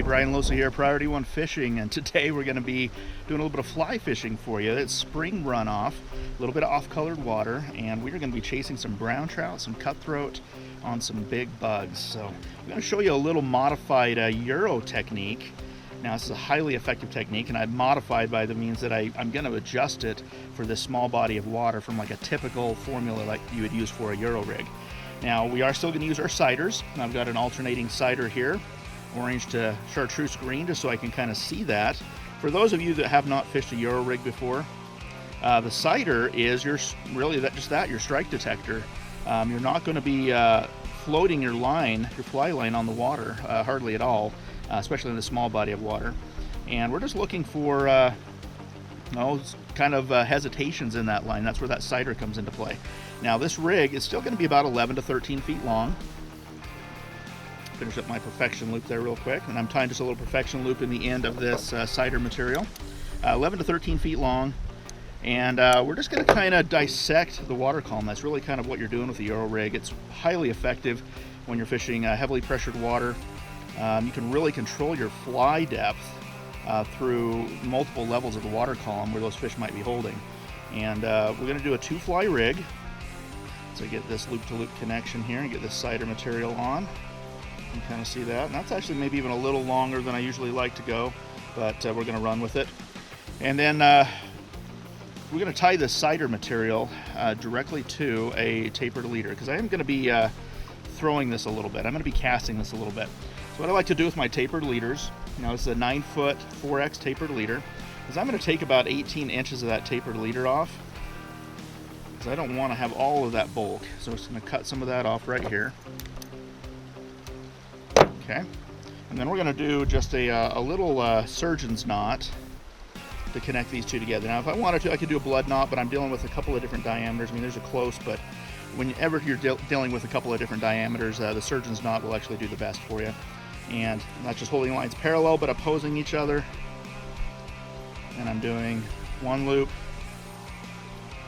Brian Losa here, Priority One Fishing, and today we're going to be doing a little bit of fly fishing for you. It's spring runoff, a little bit of off-colored water, and we're going to be chasing some brown trout, some cutthroat on some big bugs. So I'm going to show you a little modified Euro technique. Now this is a highly effective technique, and I've modified by the means that I'm going to adjust it for this small body of water from like a typical formula like you would use for a Euro rig. Now we are still going to use our ciders. I've got an alternating cider here, orange to chartreuse green, just so I can kind of see that. For those of you that have not fished a Euro rig before, the cider is your your strike detector. You're not going to be floating your fly line on the water hardly at all, especially in a small body of water. And we're just looking for kind of hesitations in that line. That's where that cider comes into play. Now this rig is still going to be about 11 to 13 feet long. Finish up my perfection loop there real quick, and I'm tying just a little perfection loop in the end of this cider material. 11 to 13 feet long, and we're just going to kind of dissect the water column. That's really kind of what you're doing with the Euro rig. It's highly effective when you're fishing heavily pressured water. You can really control your fly depth through multiple levels of the water column where those fish might be holding. And we're going to do a 2-fly rig. So get this loop-to-loop connection here and get this cider material on. You can kind of see that. And that's actually maybe even a little longer than I usually like to go, but we're going to run with it. And then we're going to tie this cider material directly to a tapered leader, because I am going to be throwing this a little bit. I'm going to be casting this a little bit. So what I like to do with my tapered leaders, this is a 9-foot 4X tapered leader, is I'm going to take about 18 inches of that tapered leader off, because I don't want to have all of that bulk. So I'm just going to cut some of that off right here. Okay, and then we're going to do just a little surgeon's knot to connect these two together. Now if I wanted to, I could do a blood knot, but I'm dealing with a couple of different diameters. I mean, there's a close, but whenever you're dealing with a couple of different diameters, the surgeon's knot will actually do the best for you. And not just holding lines parallel, but opposing each other. And I'm doing 1 loop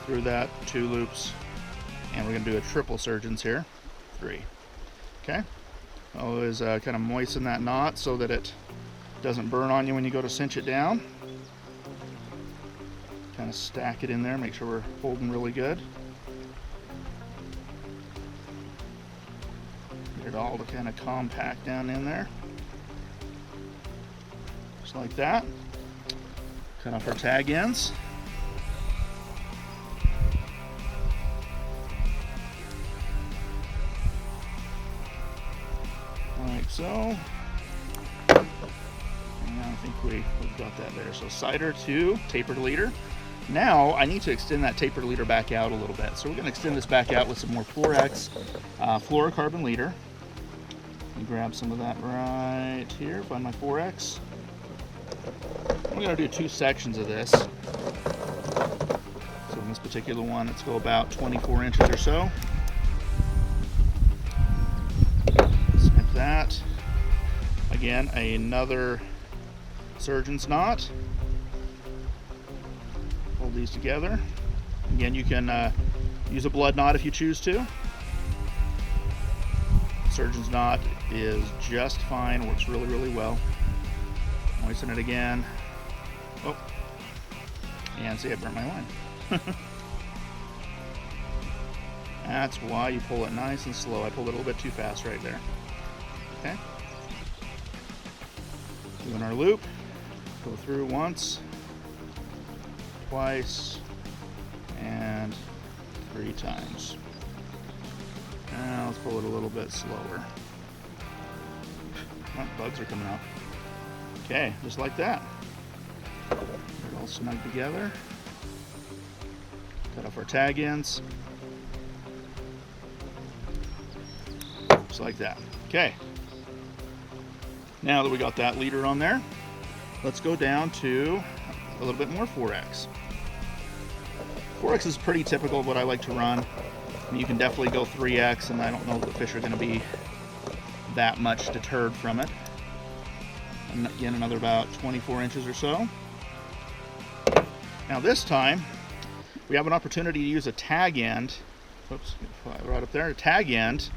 through that, 2 loops, and we're going to do a triple surgeons here, 3. Okay, always kind of moisten that knot so that it doesn't burn on you when you go to cinch it down. Kind of stack it in there, make sure we're holding really good. Get it all to kind of compact down in there, just like that. Cut off our tag ends. Like so. And I think we've got that there. So cider to tapered leader. Now I need to extend that tapered leader back out a little bit. So we're going to extend this back out with some more 4X fluorocarbon leader. Let me grab some of that right here, find my 4X. We're going to do 2 sections of this. So in this particular one, let's go about 24 inches or so. Snip that. Again, another surgeon's knot. Hold these together. Again, you can use a blood knot if you choose to. Surgeon's knot is just fine, works really, really well. Moisten it again. Oh, and see, I burnt my line. That's why you pull it nice and slow. I pulled it a little bit too fast right there. Okay. Doing our loop. Go through once, twice, and 3 times. Now let's pull it a little bit slower. Oh, bugs are coming out. Okay, just like that. Get it all snug together. Cut off our tag ends. Just like that. Okay. Now that we got that leader on there, let's go down to a little bit more 4X. 4X is pretty typical of what I like to run. You can definitely go 3X, and I don't know if the fish are going to be that much deterred from it. And again, another about 24 inches or so. Now this time, we have an opportunity to use a tag end. Oops, right up there, a tag end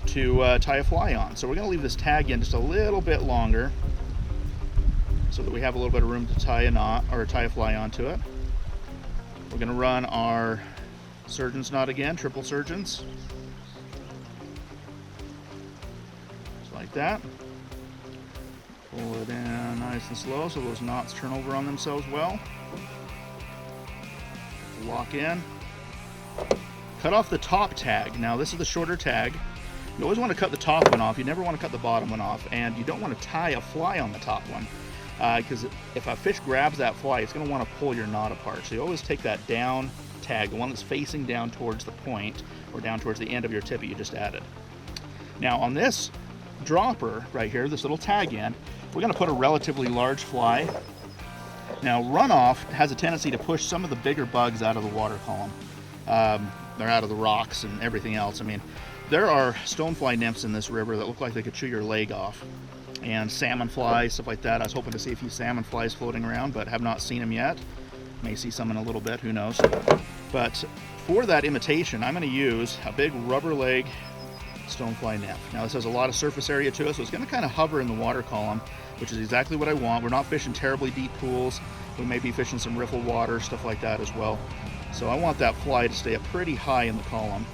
to tie a fly on. So we're going to leave this tag end just a little bit longer. so that we have a little bit of room to tie a knot or tie a fly onto it. We're going to run our surgeon's knot again, triple surgeons. Just like that. Pull it in nice and slow so those knots turn over on themselves well. Lock in. Cut off the top tag. Now this is the shorter tag. You always want to cut the top one off. You never want to cut the bottom one off, and you don't want to tie a fly on the top one, because if a fish grabs that fly, it's going to want to pull your knot apart. So you always take that down tag, the one that's facing down towards the point or down towards the end of your tippet you just added. Now on this dropper right here, this little tag end, we're going to put a relatively large fly. Now runoff has a tendency to push some of the bigger bugs out of the water column. They're out of the rocks and everything else. I mean, there are stonefly nymphs in this river that look like they could chew your leg off, and salmon flies, stuff like that. I was hoping to see a few salmon flies floating around, but have not seen them yet. May see some in a little bit, who knows. But for that imitation, I'm going to use a big rubber leg stonefly nymph. Now this has a lot of surface area to it, so it's going to kind of hover in the water column, which is exactly what I want. We're not fishing terribly deep pools. We may be fishing some riffle water, stuff like that as well. So I want that fly to stay up pretty high in the column.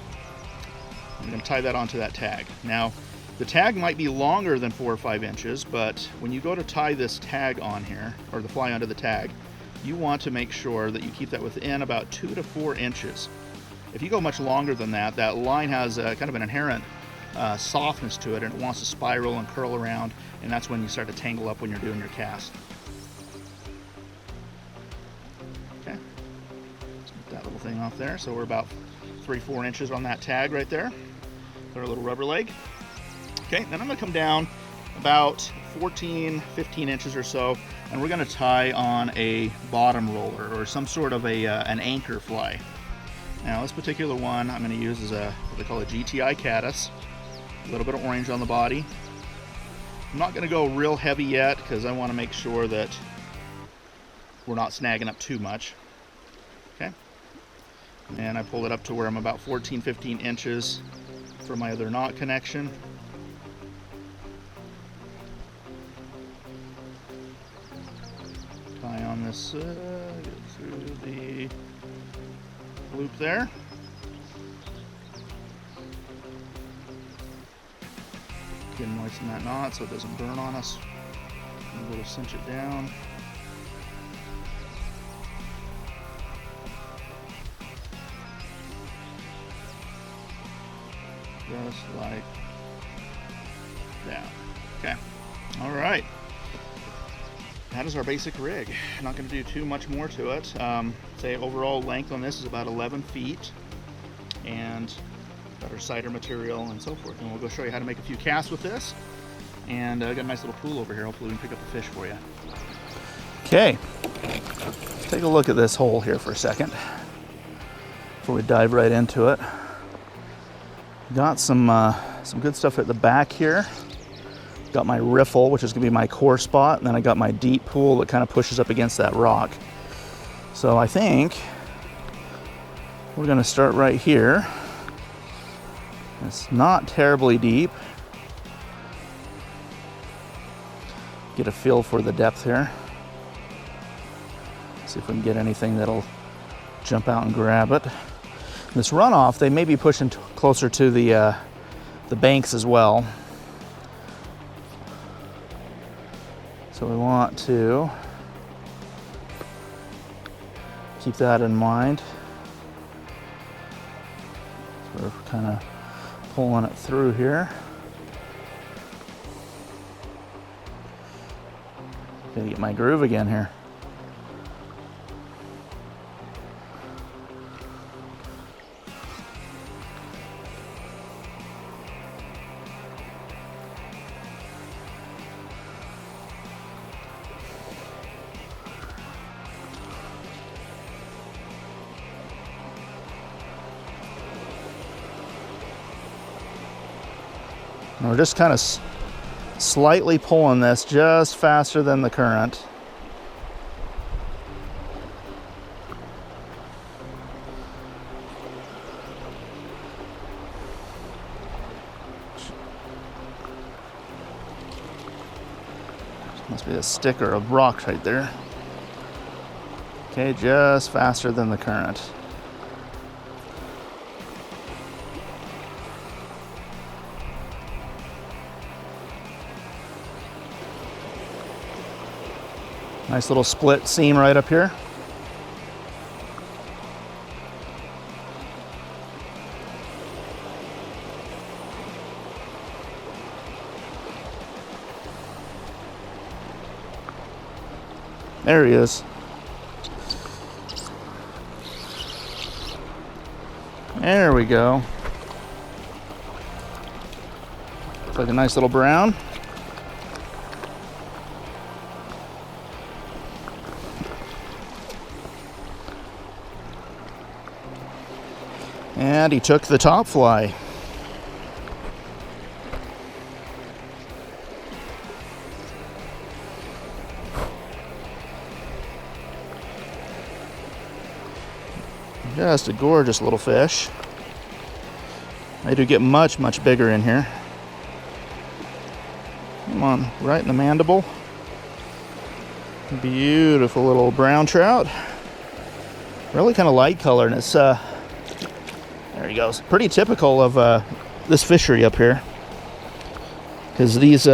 I'm going to tie that onto that tag. Now, the tag might be longer than 4 or 5 inches, but when you go to tie this tag on here, or the fly onto the tag, you want to make sure that you keep that within about 2 to 4 inches. If you go much longer than that, that line has kind of an inherent softness to it, and it wants to spiral and curl around, and that's when you start to tangle up when you're doing your cast. Okay, let's get that little thing off there. So we're about 3-4 inches on that tag right there. Put our little rubber leg. Okay, then I'm going to come down about 14-15 inches or so, and we're going to tie on a bottom roller or some sort of an anchor fly. Now this particular one I'm going to use is what they call a GTI caddis. A little bit of orange on the body. I'm not going to go real heavy yet because I want to make sure that we're not snagging up too much. Okay, and I pull it up to where I'm about 14-15 inches for my other knot connection. Tie on this, get through the loop there. Again, moisten that knot so it doesn't burn on us. A little cinch it down. Just like that. Okay. All right. That is our basic rig. I'm not going to do too much more to it. Say overall length on this is about 11 feet, and got our cider material and so forth. And we'll go show you how to make a few casts with this. And got a nice little pool over here. Hopefully we can pick up a fish for you. Okay. Let's take a look at this hole here for a second before we dive right into it. Got some good stuff at the back here. Got my riffle, which is going to be my core spot, and then I got my deep pool that kind of pushes up against that rock. So I think we're going to start right here. It's not terribly deep. Get a feel for the depth here. See if we can get anything that'll jump out and grab it. This runoff, they may be pushing closer to the banks as well. So we want to keep that in mind. So we're kind of pulling it through here. Gotta get my groove again here. And we're just kind of slightly pulling this just faster than the current. Must Be a stick or a rock right there. Okay, just faster than the current. Nice little split seam right up here. There he is. There we go. Looks like a nice little brown. And he took the top fly. Just a gorgeous little fish. They do get much, much bigger in here. Come on, right in the mandible. Beautiful little brown trout. Really kind of light color, and it's there he goes. Pretty typical of this fishery up here, because these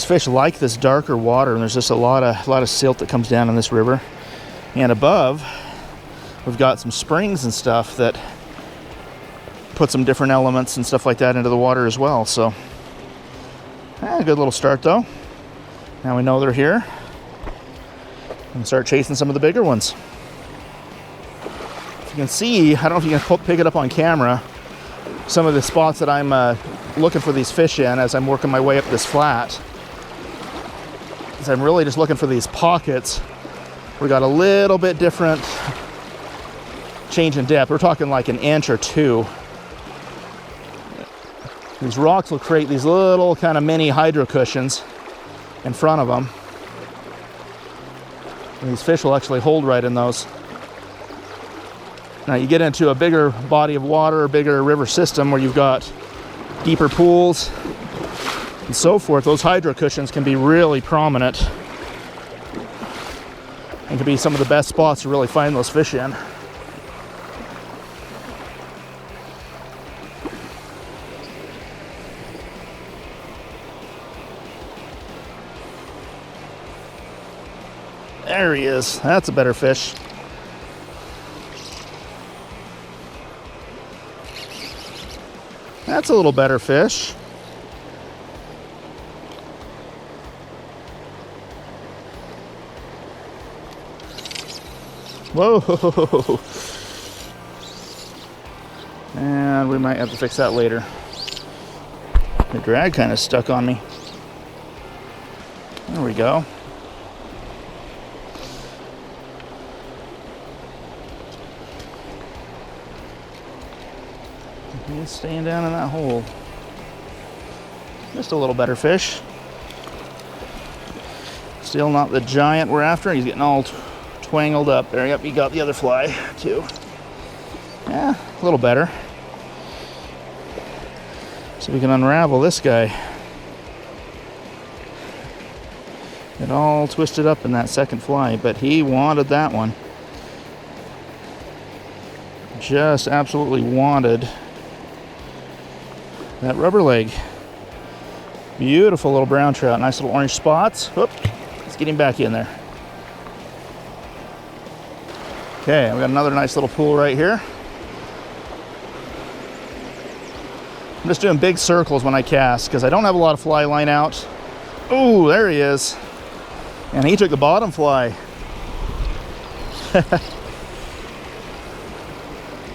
fish like this darker water, and there's just a lot of silt that comes down in this river. And above, we've got some springs and stuff that put some different elements and stuff like that into the water as well. So, a good little start though. Now we know they're here. And start chasing some of the bigger ones. If you can see, I don't know if you can pick it up on camera, some of the spots that I'm looking for these fish in as I'm working my way up this flat. As I'm really just looking for these pockets. We got a little bit different change in depth. We're talking like an inch or two. These rocks will create these little kind of mini hydro cushions in front of them. And these fish will actually hold right in those. Now you get into a bigger body of water, a bigger river system where you've got deeper pools and so forth. Those hydro cushions can be really prominent and can be some of the best spots to really find those fish in. There he is. That's a better fish. That's a little better fish. Whoa. And we might have to fix that later. The drag kind of stuck on me. There we go. He's staying down in that hole. Just a little better fish. Still not the giant we're after. He's getting all twangled up there. Yep, he got the other fly too. Yeah, a little better. So we can unravel this guy. It all twisted up in that second fly, but he wanted that one. Just absolutely wanted that rubber leg. Beautiful little brown trout. Nice little orange spots. Whoop. Let's get him back in there. Okay, we got another nice little pool right here. I'm just doing big circles when I cast because I don't have a lot of fly line out. Oh, there he is. And he took the bottom fly.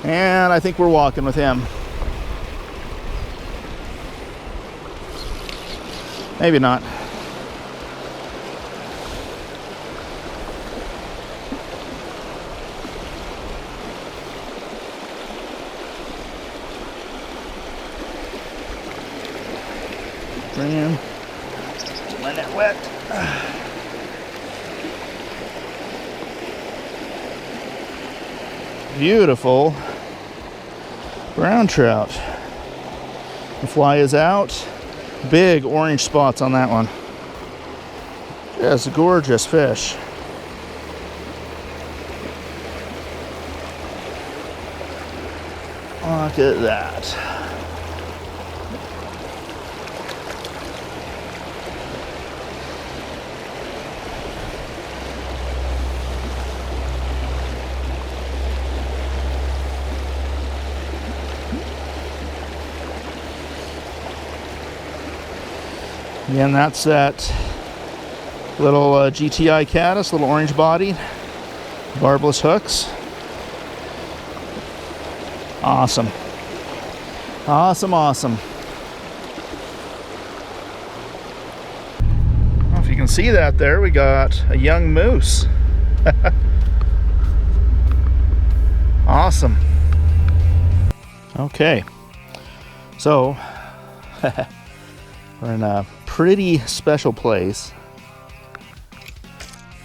And I think we're walking with him. Maybe not. Bring him. Let it wet. Beautiful brown trout. The fly is out. Big orange spots on that one. Just gorgeous fish. Look at that. Again, that's that little GTI caddis, little orange body, barbless hooks. Awesome. Awesome, awesome. I don't know if you can see that there, we got a young moose. Awesome. Okay, so we're in a pretty special place.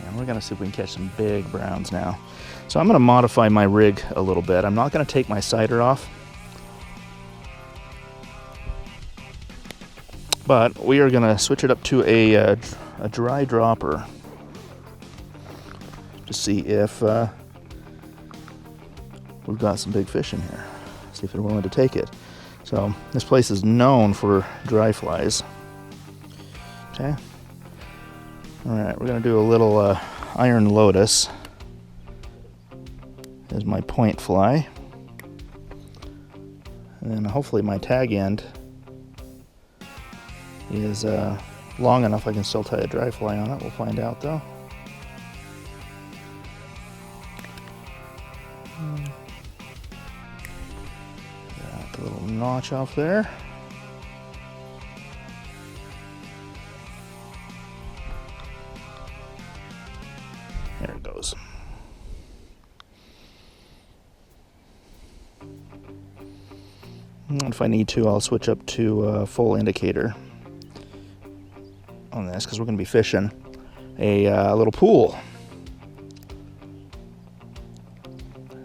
And we're gonna see if we can catch some big browns now. So I'm gonna modify my rig a little bit. I'm not gonna take my sighter off, but we are gonna switch it up to a dry dropper to see if we've got some big fish in here. See if they're willing to take it. So this place is known for dry flies. Okay. All right, we're gonna do a little iron lotus as my point fly, and then hopefully my tag end is long enough I can still tie a dry fly on it. We'll find out though. Got a little notch off there. There it goes. And if I need to, I'll switch up to full indicator on this because we're going to be fishing a little pool.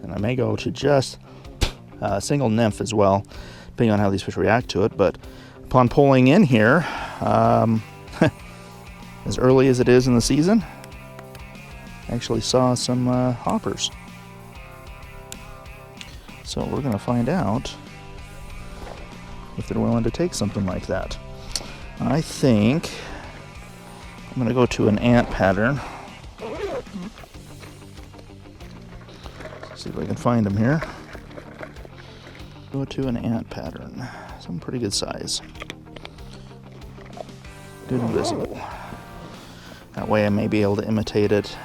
And I may go to just a single nymph as well, depending on how these fish react to it. But upon pulling in here, as early as it is in the season, I actually saw some hoppers. So we're going to find out if they're willing to take something like that. I think I'm going to go to an ant pattern. See if I can find them here. Go to an ant pattern. Some pretty good size. Good and visible. That way I may be able to imitate it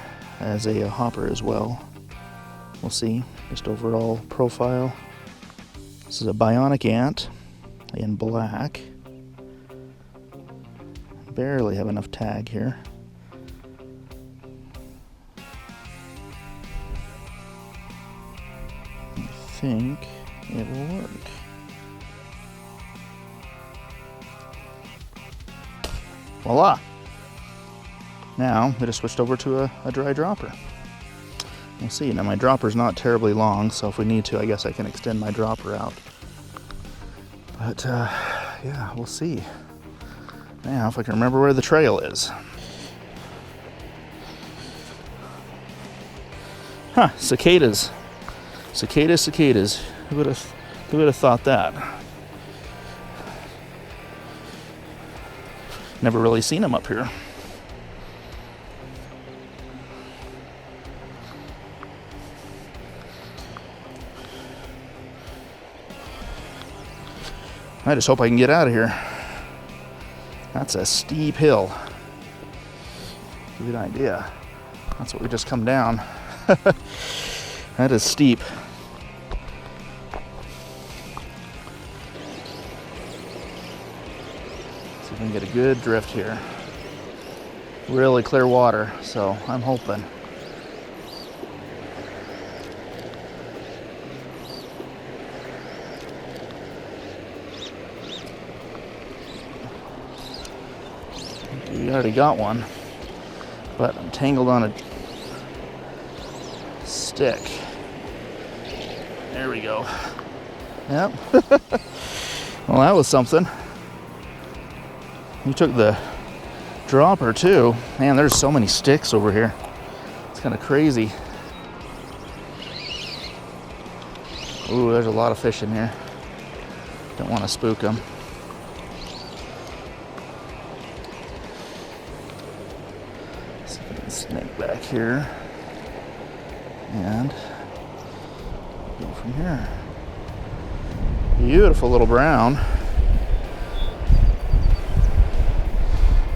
as a hopper as well. We'll see. Just overall profile. This is a bionic ant in black. Barely have enough tag here. I think it will work. Voila! Now I just switched over to a dry dropper. We'll see. Now my dropper's not terribly long, so if we need to, I guess I can extend my dropper out. But yeah, we'll see. Now, if I can remember where the trail is. Huh, cicadas. Cicadas. Who would have thought that? Never really seen them up here. I just hope I can get out of here. That's a steep hill. Give you an idea. That's what we just come down. That is steep. So we can get a good drift here. Really clear water, so I'm hoping. We already got one, but I'm tangled on a stick. There we go. Yep. Well, that was something. You took the dropper too. Man, there's so many sticks over here. It's kind of crazy. Ooh, there's a lot of fish in here. Don't want to spook them. See if I can snake back here. And go from here. Beautiful little brown.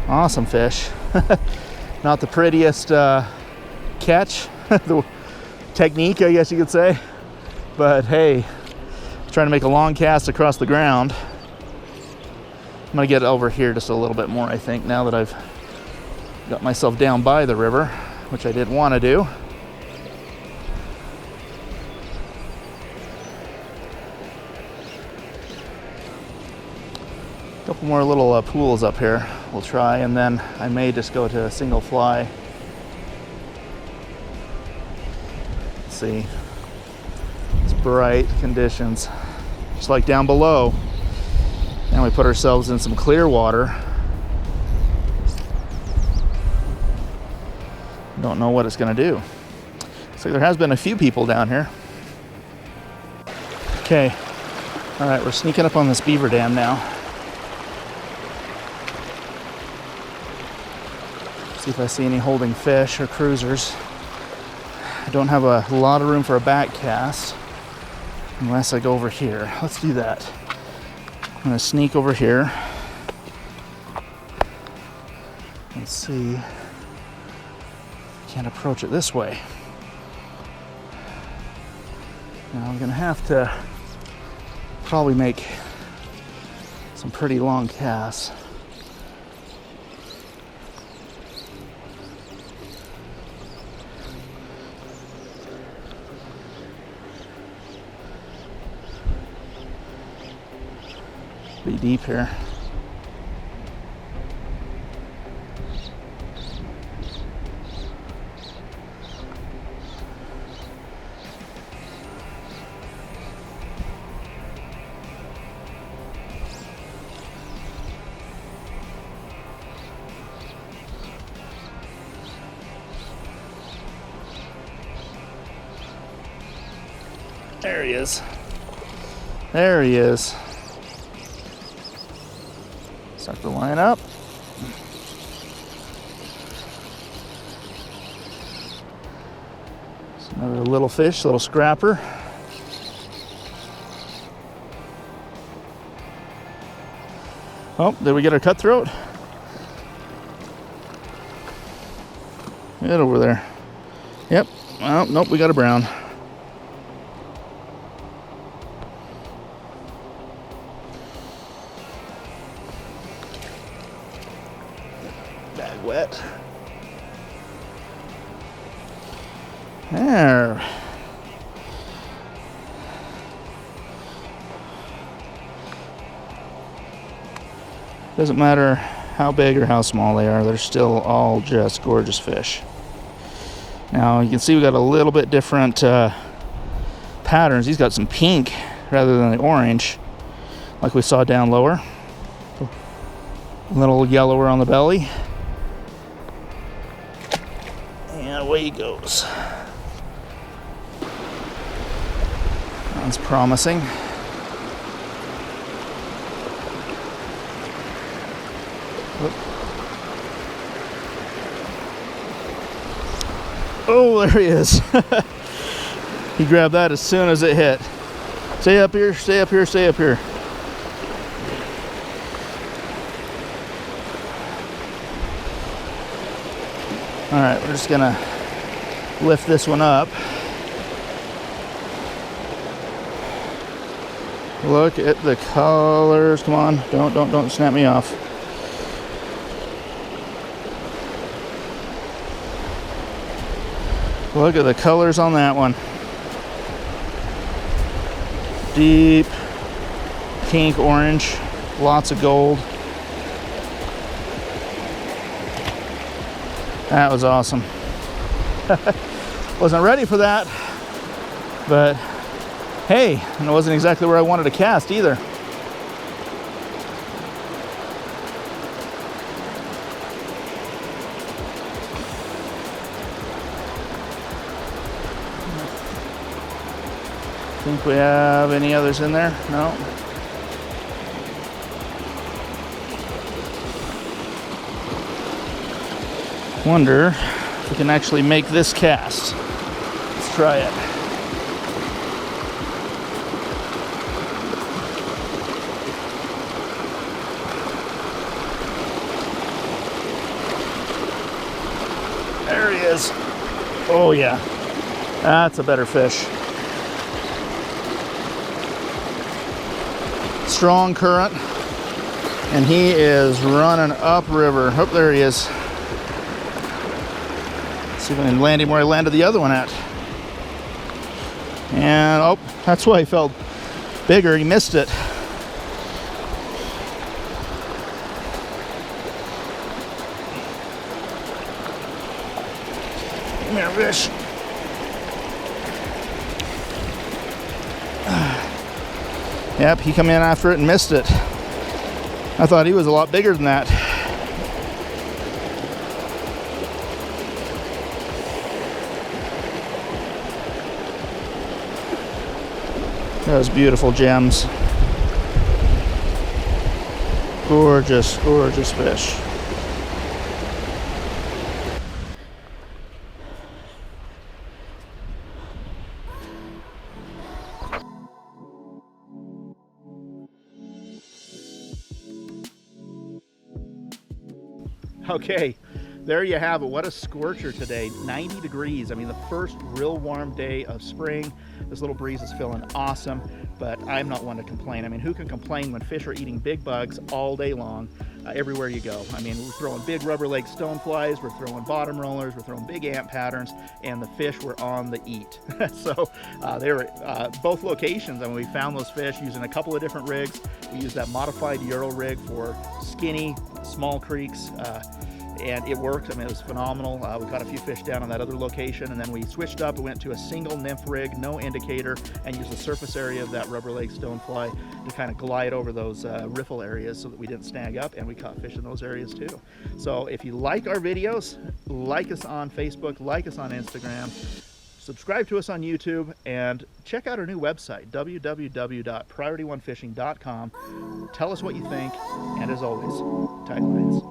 Awesome fish. Not the prettiest catch, the technique, I guess you could say. But hey, trying to make a long cast across the ground. I'm gonna get over here just a little bit more, I think, now that I've got myself down by the river, which I didn't want to do. A couple more little pools up here we'll try, and then I may just go to a single fly. Let's see. It's bright conditions, just like down below. Now we put ourselves in some clear water. Don't know what it's going to do. So there has been a few people down here. Okay, all right, we're sneaking up on this beaver dam now. See if I see any holding fish or cruisers. I don't have a lot of room for a back cast unless I go over here. Let's do that. I'm gonna sneak over here. Let's see. Can't approach it this way. Now I'm gonna have to probably make some pretty long casts. Pretty deep here. There he is. There he is. Start the line up. It's another little fish, little scrapper. Oh, did we get our cutthroat? Get over there. Yep. Well, nope, we got a brown. Bag wet. There. Doesn't matter how big or how small they are, they're still all just gorgeous fish. Now you can see we got a little bit different patterns. He's got some pink rather than the orange like we saw down lower. A little yellower on the belly. And away he goes. That's promising. Whoop. Oh, there he is. He grabbed that as soon as it hit. Stay up here, stay up here, stay up here. All right, we're just gonna lift this one up. Look at the colors. Come on, don't snap me off. Look at the colors on that one. Deep pink, orange, lots of gold. That was awesome. Wasn't ready for that, but hey, and it wasn't exactly where I wanted to cast either. Think we have any others in there? No. Wonder if we can actually make this cast. Let's try it. There he is. Oh yeah, that's a better fish. Strong current, and he is running upriver. Oh, there he is. Let's see if I can land him where I landed the other one at. And oh, that's why he felt bigger. He missed it. Come here, fish. Yep, he come in after it and missed it. I thought he was a lot bigger than that. Those beautiful gems. Gorgeous, gorgeous fish. Okay, there you have it. What a scorcher today. 90 degrees. I mean, the first real warm day of spring. This little breeze is feeling awesome, but I'm not one to complain. I mean, who can complain when fish are eating big bugs all day long, everywhere you go? I mean, we're throwing big rubber leg stoneflies, we're throwing bottom rollers, we're throwing big ant patterns, and the fish were on the eat. So they were both locations. I mean, we found those fish using a couple of different rigs. We used that modified Euro rig for skinny, small creeks, and it worked. I mean, it was phenomenal. We caught a few fish down on that other location, and then we switched up and went to a single nymph rig, no indicator, and used the surface area of that rubber leg stonefly to kind of glide over those riffle areas so that we didn't snag up, and we caught fish in those areas too. So if you like our videos, like us on Facebook, like us on Instagram, subscribe to us on YouTube, and check out our new website, www.priorityonefishing.com. Tell us what you think, and as always, tight lines.